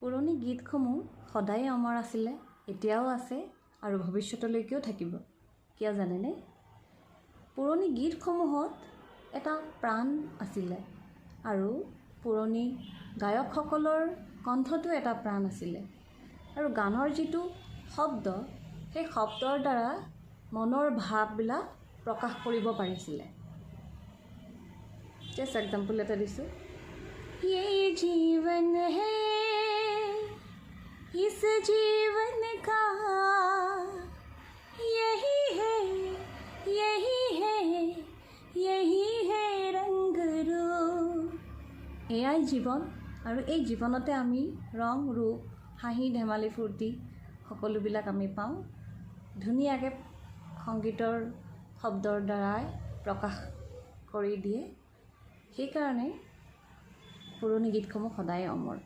পুৰণি গীতসমূহ সদায় অমৰ আছিলে, এতিয়াও আছে আৰু ভৱিষ্যতলৈকেও থাকিব। কিয় জানেনে? পুৰণি গীতসমূহত এটা প্ৰাণ আছিলে আৰু পুৰণি গায়কসকলৰ কণ্ঠটো এটা প্ৰাণ আছিলে আৰু গানৰ যিটো শব্দ, সেই শব্দৰ দ্বাৰা মনৰ ভাৱবিলাক প্ৰকাশ কৰিব পাৰিছিলে। জাষ্ট এক্সাম্পল এটা দিছোঁ। ये जीवन है, इस जीवन का यही है, यही है, यही है रंग रूप। এয়াই জীৱন আৰু এই জীৱনতে আমি ৰং ৰূপ, হাঁহি ধেমালি ফূৰ্তি সকলোবিলাক আমি পাওঁ। ধুনীয়াকৈ সংগীতৰ শব্দৰ দ্বাৰাই প্ৰকাশ কৰি দিয়ে। সেইকাৰণে পুৰণি গীতসমূহ সদায় অমৰ।